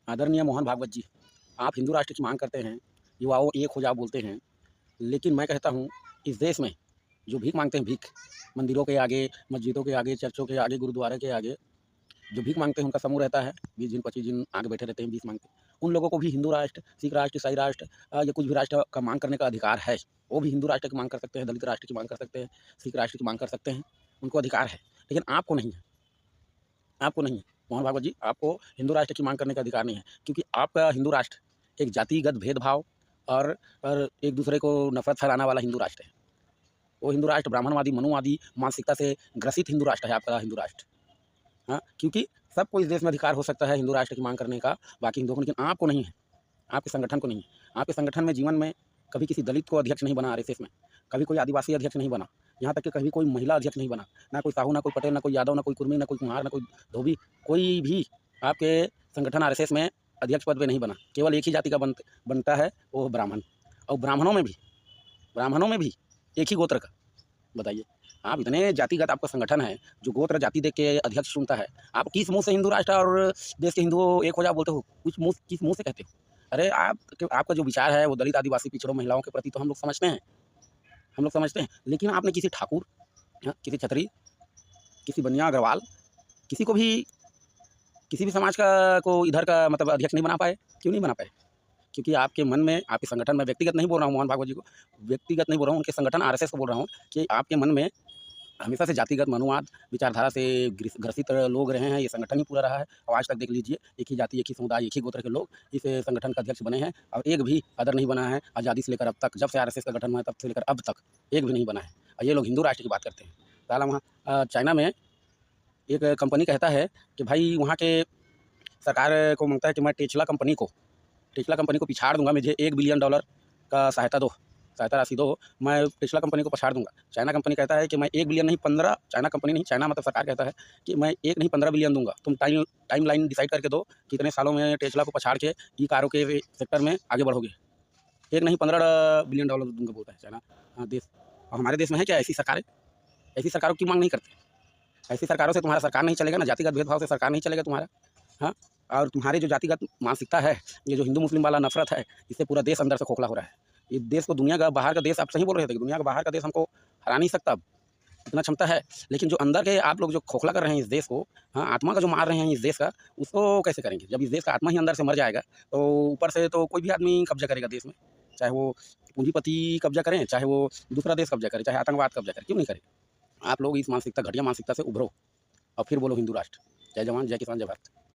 आदरणीय मोहन भागवत जी, आप हिंदू राष्ट्र की मांग करते हैं, युवाओं एक हो जाओ बोलते हैं, लेकिन मैं कहता हूँ इस देश में जो भीख मांगते हैं भीख, मंदिरों के आगे, मस्जिदों के आगे, चर्चों के आगे, गुरुद्वारे के आगे जो भीख मांगते हैं उनका समूह रहता है, 20 दिन 25 दिन आगे बैठे रहते हैं भीख मांगते। उन लोगों को भी हिंदू राष्ट्र, सिख राष्ट्र, ईसाई राष्ट्र या कुछ भी राष्ट्र का मांग करने का अधिकार है। वो भी हिंदू राष्ट्र की मांग कर सकते हैं, दलित राष्ट्र की मांग कर सकते हैं, सिख राष्ट्र की मांग कर सकते हैं, उनको अधिकार है। लेकिन आपको नहीं है, आपको नहीं है। मोहन भागवत जी, आपको हिंदू राष्ट्र की मांग करने का अधिकार नहीं है, क्योंकि आपका हिंदू राष्ट्र एक जातिगत भेदभाव और एक दूसरे को नफरत फैलाने वाला हिंदू राष्ट्र है। वो हिंदू राष्ट्र ब्राह्मणवादी, मनुवादी मानसिकता से ग्रसित हिंदू राष्ट्र है आपका हिंदू राष्ट्र। हाँ, क्योंकि सबको इस देश में अधिकार हो सकता है हिंदू राष्ट्र की मांग करने का, बाकी हिंदुओं को, लेकिन आपको नहीं है, आपके संगठन को नहीं है। आपके संगठन में जीवन में कभी किसी दलित को अध्यक्ष नहीं बना आरएसएस में, कभी कोई आदिवासी अध्यक्ष नहीं बना, यहाँ तक कि कभी कोई महिला अध्यक्ष नहीं बना, ना कोई साहू, ना कोई पटेल, ना कोई यादव, ना कोई कुर्मी, ना कोई कुम्हार, ना कोई धोबी, कोई भी आपके संगठन आरएसएस में अध्यक्ष पद पे नहीं बना। केवल एक ही जाति का बनता है, वो ब्राह्मण। और ब्राह्मणों में भी एक ही गोत्र का। बताइए, आप इतने जातिगत आपका संगठन है जो गोत्र जाति देख के अध्यक्ष चुनता है, आप किस मुंह से हिंदू राष्ट्र और देश के हिंदुओं एक हो जाओ बोलते हो? किस मुंह से कहते हो? अरे आपका जो विचार है वो दलित, आदिवासी, पिछड़ों, महिलाओं के प्रति तो हम लोग समझते हैं, लेकिन आपने किसी ठाकुर, किसी छतरी, किसी बनिया अग्रवाल, किसी को भी, किसी भी समाज का को इधर का मतलब अध्यक्ष नहीं बना पाए। क्यों नहीं बना पाए? क्योंकि आपके मन में, आपके संगठन में, व्यक्तिगत नहीं बोल रहा हूँ मोहन भागवत जी को, व्यक्तिगत नहीं बोल रहा हूँ, उनके संगठन आरएसएस को बोल रहा हूँ कि आपके मन में हमेशा से जातिगत मनुवाद विचारधारा से ग्रसित लोग रहे हैं। ये संगठन ही पूरा रहा है और आज तक देख लीजिए एक ही जाति, एक ही समुदाय, एक ही गोत्र के लोग इस संगठन का अध्यक्ष बने हैं और एक भी अदर नहीं बना है। आज़ादी से लेकर अब तक, जब से आरएसएस का गठन हुआ है तब से लेकर अब तक एक भी नहीं बना है। और ये लोग हिंदू राष्ट्र की बात करते हैं। साला वहाँ चाइना में एक कंपनी कहता है कि भाई वहाँ के सरकार को मांगता है कि मैं टेस्ला कंपनी को पिछाड़ दूंगा, मुझे $1 बिलियन का सहायता राशि दो, मैं टेस्ला कंपनी को पछाड़ दूंगा। चाइना कंपनी कहता है कि मैं 1 बिलियन नहीं 15, चाइना कंपनी नहीं, चाइना मतलब सरकार कहता है कि मैं 1 नहीं 15 बिलियन दूंगा। तुम टाइम लाइन डिसाइड करके दो, कितने सालों में टेस्ला को पछाड़ के ई कारों के सेक्टर में आगे बढ़ोगे। 1 नहीं 15 बिलियन डॉलर दूंगा बोलता है चाइना देश। और हमारे देश में है क्या ऐसी सरकारें? ऐसी सरकारों की मांग नहीं करते। ऐसी सरकारों से तुम्हारा सरकार नहीं चलेगा ना, जातिगत भेदभाव से सरकार नहीं चलेगा तुम्हारा। हाँ, और तुम्हारी जो जातिगत मानसिकता है, ये जो हिंदू मुस्लिम वाला नफरत है, इससे पूरा देश अंदर से खोखला हो रहा है। ये देश को दुनिया का बाहर का देश, आप सही बोल रहे थे कि दुनिया का बाहर का देश हमको हरा नहीं सकता, अब इतना क्षमता है, लेकिन जो अंदर के आप लोग जो खोखला कर रहे हैं इस देश को, हाँ, आत्मा का जो मार रहे हैं इस देश का, उसको कैसे करेंगे? जब इस देश का आत्मा ही अंदर से मर जाएगा तो ऊपर से तो कोई भी आदमी कब्जा करेगा देश में, चाहे वो पूंजीपति कब्जा करें, चाहे वो दूसरा देश कब्जा करे, चाहे आतंकवाद कब्जा करे, क्यों नहीं करे? आप लोग इस मानसिकता, घटिया मानसिकता से उभरो और फिर बोलो हिंदू राष्ट्र। जय जवान, जय किसान, जय भारत।